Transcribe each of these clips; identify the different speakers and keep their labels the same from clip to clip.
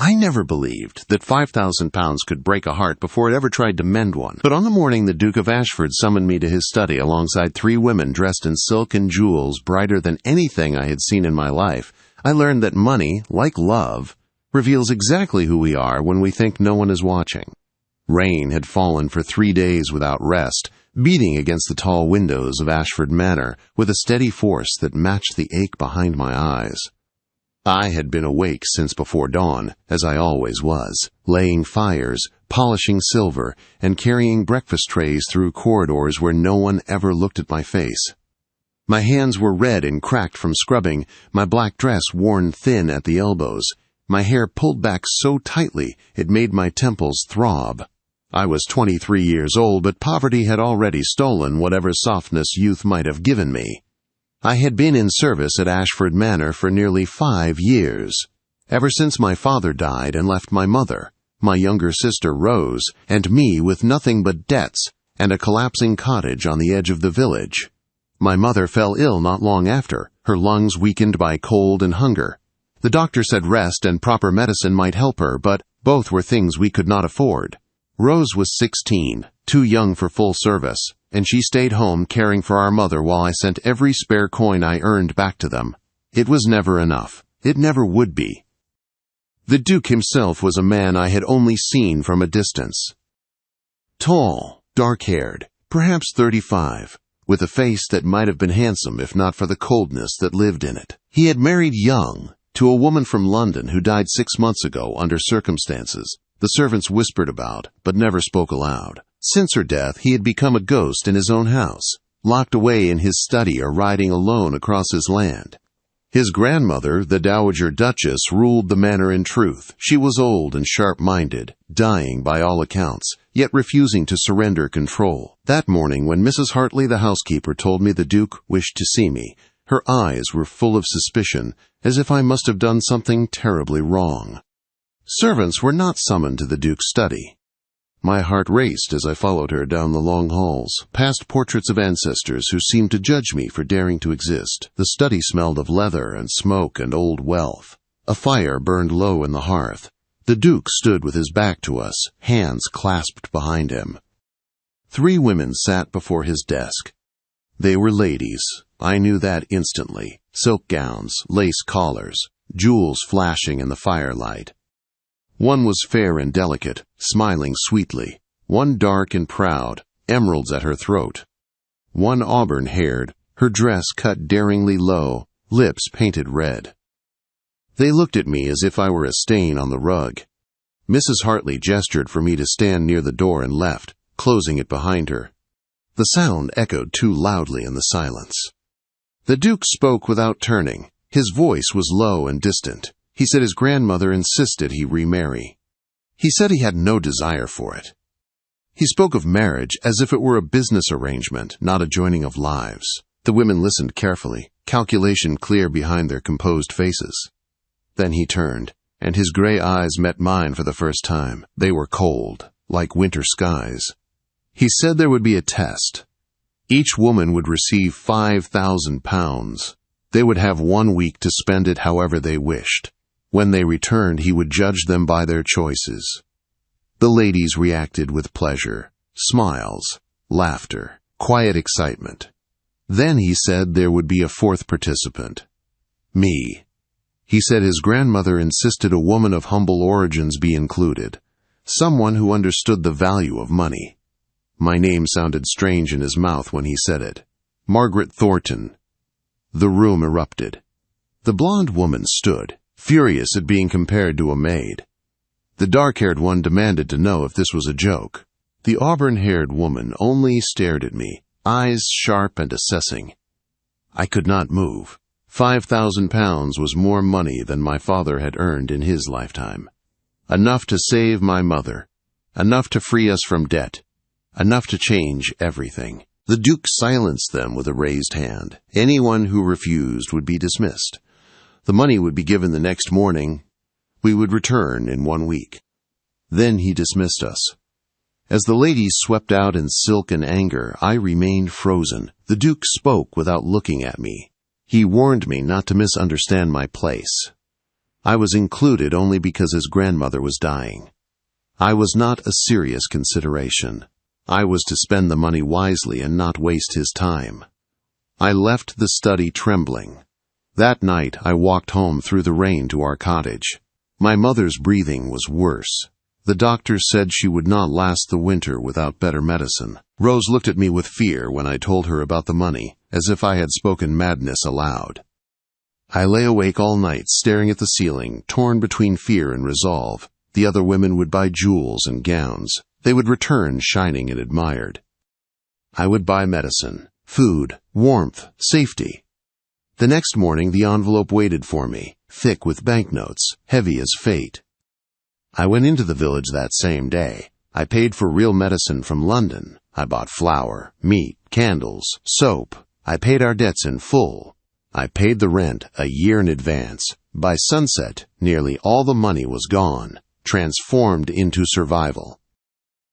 Speaker 1: I never believed that £5,000 could break a heart before it ever tried to mend one. But on the morning the Duke of Ashford summoned me to his study alongside 3 women dressed in silk and jewels brighter than anything I had seen in my life, I learned that money, like love, reveals exactly who we are when we think no one is watching. Rain had fallen for 3 days without rest, beating against the tall windows of Ashford Manor with a steady force that matched the ache behind my eyes. I had been awake since before dawn, as I always was, laying fires, polishing silver, and carrying breakfast trays through corridors where no one ever looked at my face. My hands were red and cracked from scrubbing, my black dress worn thin at the elbows, my hair pulled back so tightly it made my temples throb. I was 23 years old, but poverty had already stolen whatever softness youth might have given me. I had been in service at Ashford Manor for nearly 5 years, ever since my father died and left my mother, my younger sister Rose, and me with nothing but debts and a collapsing cottage on the edge of the village. My mother fell ill not long after, her lungs weakened by cold and hunger. The doctor said rest and proper medicine might help her, but both were things we could not afford. Rose was 16, too young for full service, and she stayed home caring for our mother while I sent every spare coin I earned back to them. It was never enough. It never would be. The Duke himself was a man I had only seen from a distance. Tall, dark-haired, perhaps 35, with a face that might have been handsome if not for the coldness that lived in it. He had married young, to a woman from London who died 6 months ago under circumstances the servants whispered about, but never spoke aloud. Since her death, he had become a ghost in his own house, locked away in his study or riding alone across his land. His grandmother, the Dowager Duchess, ruled the manor in truth. She was old and sharp-minded, dying by all accounts, yet refusing to surrender control. That morning, when Mrs. Hartley, the housekeeper, told me the Duke wished to see me, her eyes were full of suspicion, as if I must have done something terribly wrong. Servants were not summoned to the Duke's study. My heart raced as I followed her down the long halls, past portraits of ancestors who seemed to judge me for daring to exist. The study smelled of leather and smoke and old wealth. A fire burned low in the hearth. The Duke stood with his back to us, hands clasped behind him. 3 women sat before his desk. They were ladies. I knew that instantly. Silk gowns, lace collars, jewels flashing in the firelight. One was fair and delicate, smiling sweetly. One dark and proud, emeralds at her throat. One auburn-haired, her dress cut daringly low, lips painted red. They looked at me as if I were a stain on the rug. Mrs. Hartley gestured for me to stand near the door and left, closing it behind her. The sound echoed too loudly in the silence. The Duke spoke without turning. His voice was low and distant. He said his grandmother insisted he remarry. He said he had no desire for it. He spoke of marriage as if it were a business arrangement, not a joining of lives. The women listened carefully, calculation clear behind their composed faces. Then he turned, and his gray eyes met mine for the first time. They were cold, like winter skies. He said there would be a test. Each woman would receive £5,000. They would have 1 week to spend it however they wished. When they returned, he would judge them by their choices. The ladies reacted with pleasure, smiles, laughter, quiet excitement. Then he said there would be a 4th participant. Me. He said his grandmother insisted a woman of humble origins be included, someone who understood the value of money. My name sounded strange in his mouth when he said it. Margaret Thornton. The room erupted. The blonde woman stood, furious at being compared to a maid. The dark-haired one demanded to know if this was a joke. The auburn-haired woman only stared at me, eyes sharp and assessing. I could not move. £5,000 was more money than my father had earned in his lifetime. Enough to save my mother. Enough to free us from debt. Enough to change everything. The Duke silenced them with a raised hand. Anyone who refused would be dismissed. The money would be given the next morning. We would return in 1 week. Then he dismissed us. As the ladies swept out in silk and anger, I remained frozen. The Duke spoke without looking at me. He warned me not to misunderstand my place. I was included only because his grandmother was dying. I was not a serious consideration. I was to spend the money wisely and not waste his time. I left the study trembling. That night I walked home through the rain to our cottage. My mother's breathing was worse. The doctor said she would not last the winter without better medicine. Rose looked at me with fear when I told her about the money, as if I had spoken madness aloud. I lay awake all night staring at the ceiling, torn between fear and resolve. The other women would buy jewels and gowns. They would return shining and admired. I would buy medicine, food, warmth, safety. The next morning the envelope waited for me, thick with banknotes, heavy as fate. I went into the village that same day. I paid for real medicine from London. I bought flour, meat, candles, soap. I paid our debts in full. I paid the rent a year in advance. By sunset, nearly all the money was gone, transformed into survival.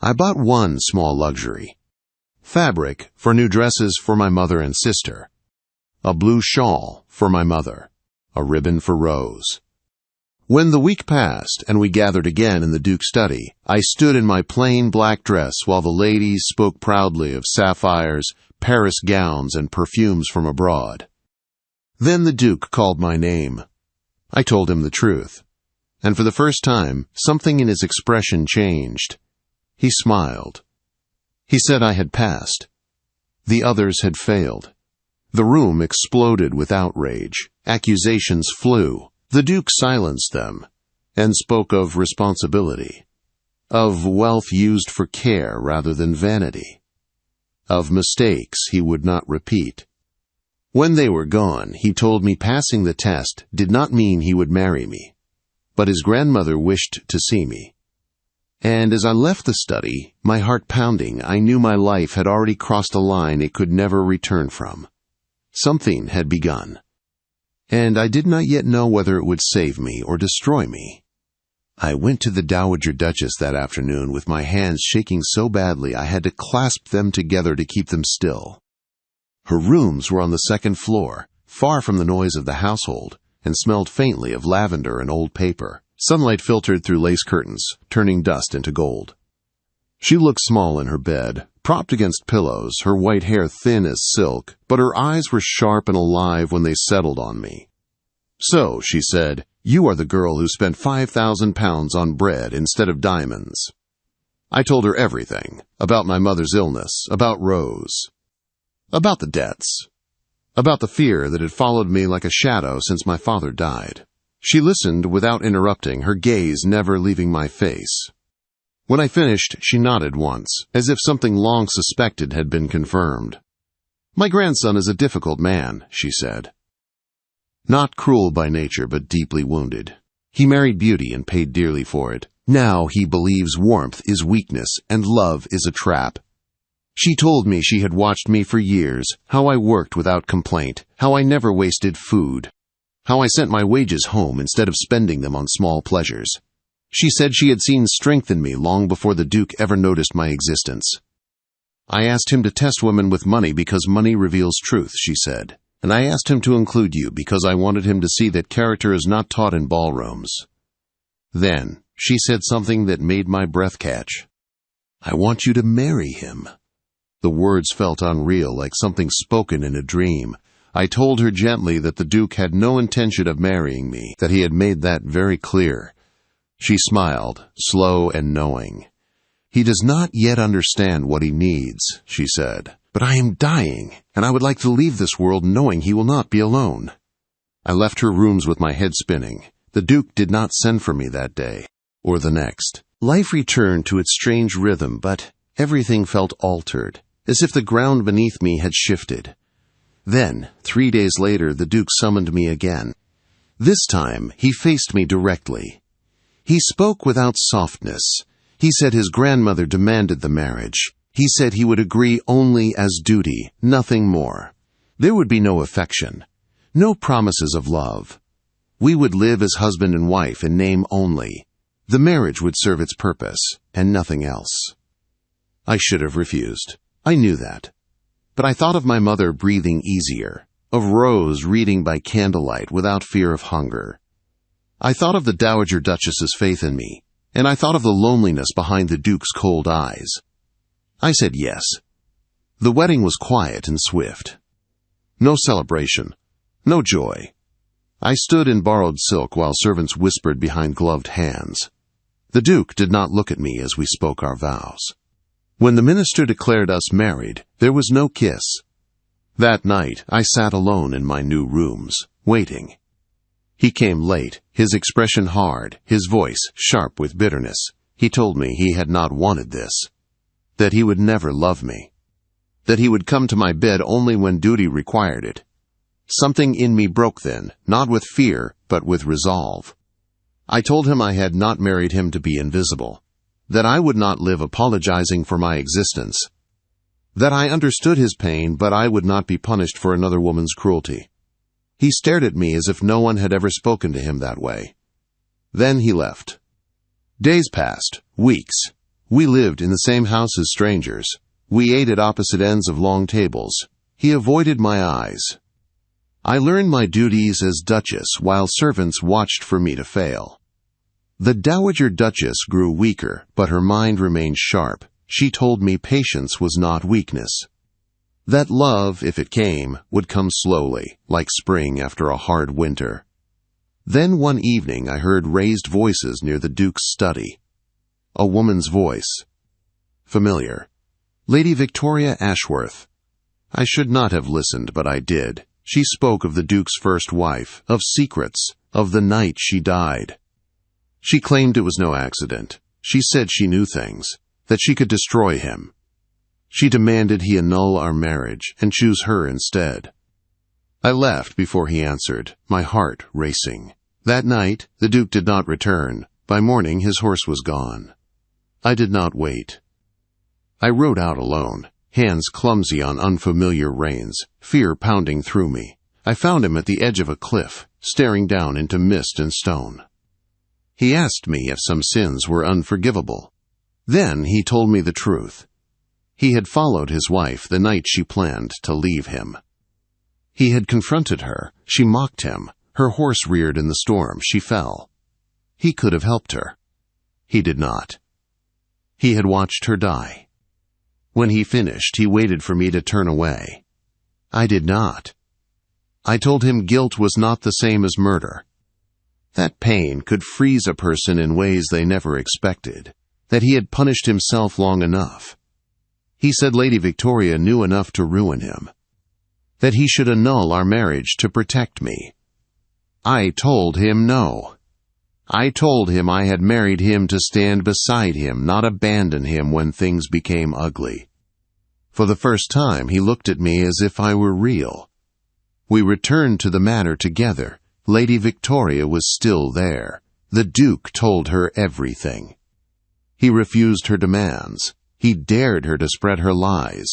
Speaker 1: I bought one small luxury. Fabric for new dresses for my mother and sister. A blue shawl for my mother. A ribbon for Rose. When the week passed and we gathered again in the Duke's study, I stood in my plain black dress while the ladies spoke proudly of sapphires, Paris gowns, and perfumes from abroad. Then the Duke called my name. I told him the truth, and for the first time, something in his expression changed. He smiled. He said I had passed. The others had failed. The room exploded with outrage. Accusations flew. The Duke silenced them and spoke of responsibility, of wealth used for care rather than vanity, of mistakes he would not repeat. When they were gone, he told me passing the test did not mean he would marry me, but his grandmother wished to see me. And as I left the study, my heart pounding, I knew my life had already crossed a line it could never return from. Something had begun, and I did not yet know whether it would save me or destroy me. I went to the Dowager Duchess that afternoon with my hands shaking so badly I had to clasp them together to keep them still. Her rooms were on the second floor, far from the noise of the household, and smelled faintly of lavender and old paper. Sunlight filtered through lace curtains, turning dust into gold. She looked small in her bed, propped against pillows, her white hair thin as silk, but her eyes were sharp and alive when they settled on me. "So," she said, "you are the girl who spent £5,000 on bread instead of diamonds." I told her everything, about my mother's illness, about Rose, about the debts, about the fear that had followed me like a shadow since my father died. She listened without interrupting, her gaze never leaving my face. When I finished, she nodded once, as if something long suspected had been confirmed. "My grandson is a difficult man," she said. "Not cruel by nature, but deeply wounded. He married beauty and paid dearly for it. Now he believes warmth is weakness and love is a trap." She told me she had watched me for years, how I worked without complaint, how I never wasted food, how I sent my wages home instead of spending them on small pleasures. She said she had seen strength in me long before the Duke ever noticed my existence. "I asked him to test women with money because money reveals truth," she said. "And I asked him to include you because I wanted him to see that character is not taught in ballrooms." Then she said something that made my breath catch. "I want you to marry him." The words felt unreal, like something spoken in a dream. I told her gently that the Duke had no intention of marrying me, that he had made that very clear. She smiled, slow and knowing. "He does not yet understand what he needs," she said. "But I am dying, and I would like to leave this world knowing he will not be alone." I left her rooms with my head spinning. The Duke did not send for me that day, or the next. Life returned to its strange rhythm, but everything felt altered, as if the ground beneath me had shifted. Then, 3 days later, the Duke summoned me again. This time, he faced me directly. He spoke without softness. He said his grandmother demanded the marriage. He said he would agree only as duty, nothing more. There would be no affection, no promises of love. We would live as husband and wife in name only. The marriage would serve its purpose, and nothing else. I should have refused. I knew that. But I thought of my mother breathing easier, of Rose reading by candlelight without fear of hunger. I thought of the Dowager Duchess's faith in me, and I thought of the loneliness behind the Duke's cold eyes. I said yes. The wedding was quiet and swift. No celebration, no joy. I stood in borrowed silk while servants whispered behind gloved hands. The Duke did not look at me as we spoke our vows. When the minister declared us married, there was no kiss. That night, I sat alone in my new rooms, waiting. He came late, his expression hard, his voice sharp with bitterness. He told me he had not wanted this, that he would never love me, that he would come to my bed only when duty required it. Something in me broke then, not with fear, but with resolve. I told him I had not married him to be invisible, that I would not live apologizing for my existence, that I understood his pain, but I would not be punished for another woman's cruelty. He stared at me as if no one had ever spoken to him that way. Then he left. Days passed, weeks. We lived in the same house as strangers. We ate at opposite ends of long tables. He avoided my eyes. I learned my duties as Duchess while servants watched for me to fail. The Dowager Duchess grew weaker, but her mind remained sharp. She told me patience was not weakness. That love, if it came, would come slowly, like spring after a hard winter. Then one evening I heard raised voices near the Duke's study. A woman's voice. Familiar. Lady Victoria Ashworth. I should not have listened, but I did. She spoke of the Duke's first wife, of secrets, of the night she died. She claimed it was no accident. She said she knew things, that she could destroy him. She demanded he annul our marriage and choose her instead. I left before he answered, my heart racing. That night, the Duke did not return. By morning, his horse was gone. I did not wait. I rode out alone, hands clumsy on unfamiliar reins, fear pounding through me. I found him at the edge of a cliff, staring down into mist and stone. He asked me if some sins were unforgivable. Then he told me the truth. He had followed his wife the night she planned to leave him. He had confronted her. She mocked him. Her horse reared in the storm. She fell. He could have helped her. He did not. He had watched her die. When he finished, he waited for me to turn away. I did not. I told him guilt was not the same as murder. That pain could freeze a person in ways they never expected, that he had punished himself long enough. He said Lady Victoria knew enough to ruin him, that he should annul our marriage to protect me. I told him no. I told him I had married him to stand beside him, not abandon him when things became ugly. For the first time, he looked at me as if I were real. We returned to the matter together. Lady Victoria was still there. The Duke told her everything. He refused her demands. He dared her to spread her lies.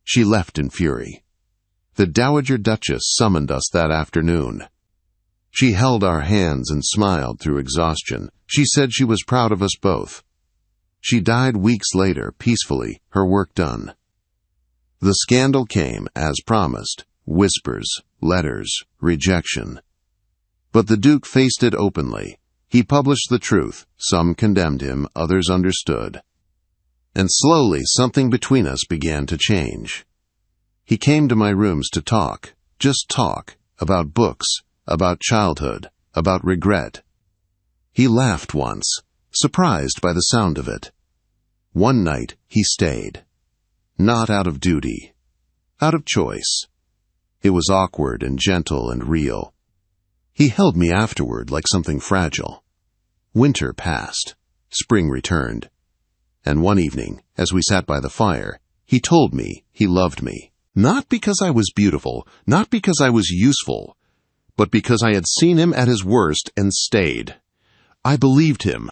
Speaker 1: She left in fury. The Dowager Duchess summoned us that afternoon. She held our hands and smiled through exhaustion. She said she was proud of us both. She died weeks later, peacefully, her work done. The scandal came, as promised. Whispers, letters, rejection. But the Duke faced it openly. He published the truth. Some condemned him, others understood. And slowly something between us began to change. He came to my rooms to talk, just talk, about books, about childhood, about regret. He laughed once, surprised by the sound of it. One night he stayed. Not out of duty, out of choice. It was awkward and gentle and real. He held me afterward like something fragile. Winter passed. Spring returned. And one evening, as we sat by the fire, he told me he loved me. Not because I was beautiful, not because I was useful, but because I had seen him at his worst and stayed. I believed him.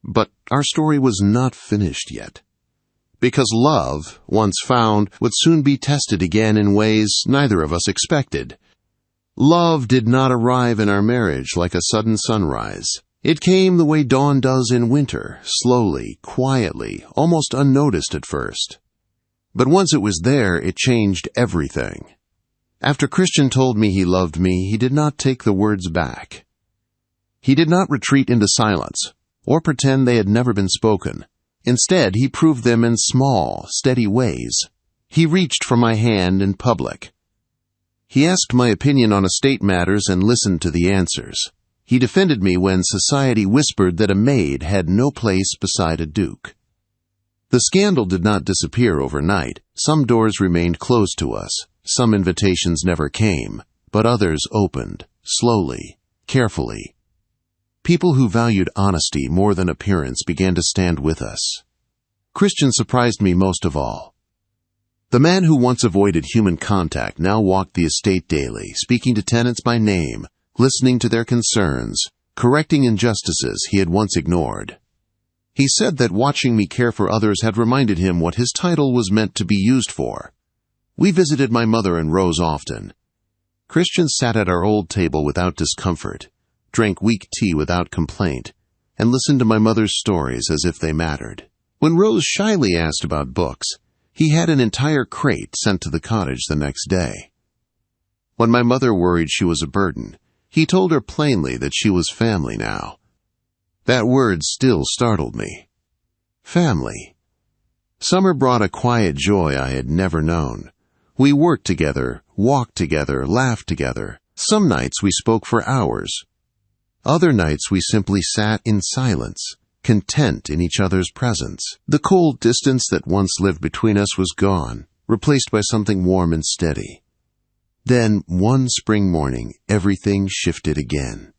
Speaker 1: But our story was not finished yet. Because love, once found, would soon be tested again in ways neither of us expected. Love did not arrive in our marriage like a sudden sunrise. It came the way dawn does in winter, slowly, quietly, almost unnoticed at first. But once it was there, it changed everything. After Christian told me he loved me, he did not take the words back. He did not retreat into silence, or pretend they had never been spoken. Instead, he proved them in small, steady ways. He reached for my hand in public. He asked my opinion on estate matters and listened to the answers. He defended me when society whispered that a maid had no place beside a duke. The scandal did not disappear overnight. Some doors remained closed to us. Some invitations never came, but others opened, slowly, carefully. People who valued honesty more than appearance began to stand with us. Christian surprised me most of all. The man who once avoided human contact now walked the estate daily, speaking to tenants by name, listening to their concerns, correcting injustices he had once ignored. He said that watching me care for others had reminded him what his title was meant to be used for. We visited my mother and Rose often. Christian sat at our old table without discomfort, drank weak tea without complaint, and listened to my mother's stories as if they mattered. When Rose shyly asked about books, he had an entire crate sent to the cottage the next day. When my mother worried she was a burden, he told her plainly that she was family now. That word still startled me. Family. Summer brought a quiet joy I had never known. We worked together, walked together, laughed together. Some nights we spoke for hours. Other nights we simply sat in silence, content in each other's presence. The cold distance that once lived between us was gone, replaced by something warm and steady. Then, one spring morning, everything shifted again.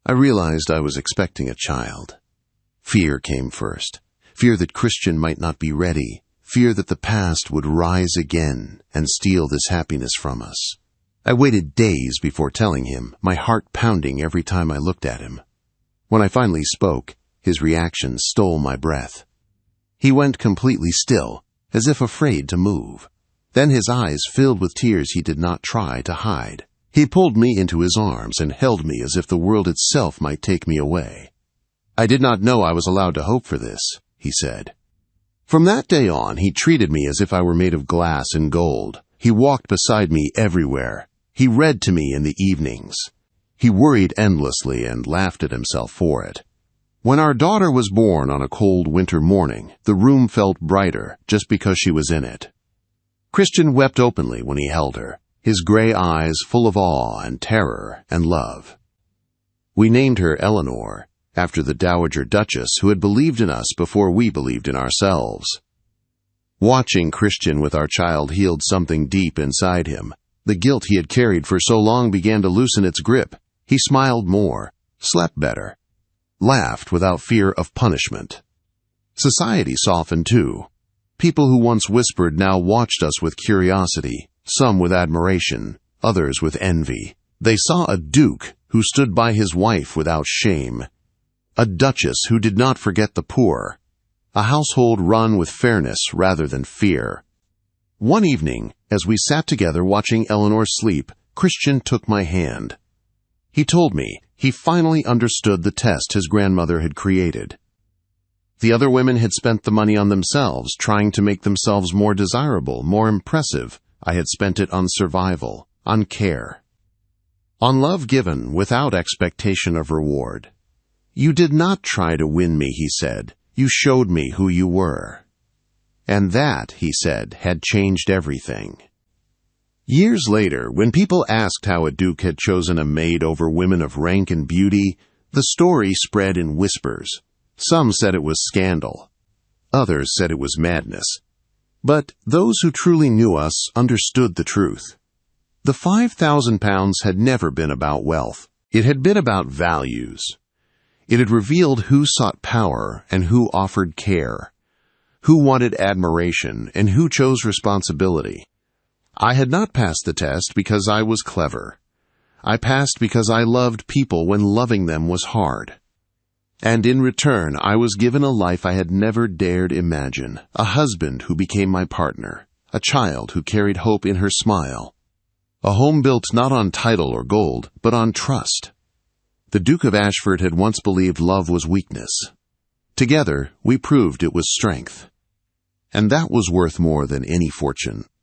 Speaker 1: I realized I was expecting a child. Fear came first. Fear that Christian might not be ready. Fear that the past would rise again and steal this happiness from us. I waited days before telling him, my heart pounding every time I looked at him. When I finally spoke, his reaction stole my breath. He went completely still, as if afraid to move. Then his eyes filled with tears he did not try to hide. He pulled me into his arms and held me as if the world itself might take me away. I did not know I was allowed to hope for this, he said. From that day on, he treated me as if I were made of glass and gold. He walked beside me everywhere. He read to me in the evenings. He worried endlessly and laughed at himself for it. When our daughter was born on a cold winter morning, the room felt brighter just because she was in it. Christian wept openly when he held her, his gray eyes full of awe and terror and love. We named her Eleanor, after the Dowager Duchess who had believed in us before we believed in ourselves. Watching Christian with our child healed something deep inside him. The guilt he had carried for so long began to loosen its grip. He smiled more, slept better, laughed without fear of punishment. Society softened too. People who once whispered now watched us with curiosity, some with admiration, others with envy. They saw a duke who stood by his wife without shame, a duchess who did not forget the poor, a household run with fairness rather than fear. One evening, as we sat together watching Eleanor sleep, Christian took my hand. He told me he finally understood the test his grandmother had created. The other women had spent the money on themselves, trying to make themselves more desirable, more impressive. I had spent it on survival, on care, on love given without expectation of reward. You did not try to win me, he said. You showed me who you were. And that, he said, had changed everything. Years later, when people asked how a duke had chosen a maid over women of rank and beauty, the story spread in whispers. Some said it was scandal. Others said it was madness. But those who truly knew us understood the truth. The £5,000 had never been about wealth. It had been about values. It had revealed who sought power and who offered care, who wanted admiration and who chose responsibility. I had not passed the test because I was clever. I passed because I loved people when loving them was hard. And in return, I was given a life I had never dared imagine, a husband who became my partner, a child who carried hope in her smile, a home built not on title or gold, but on trust. The Duke of Ashford had once believed love was weakness. Together, we proved it was strength. And that was worth more than any fortune.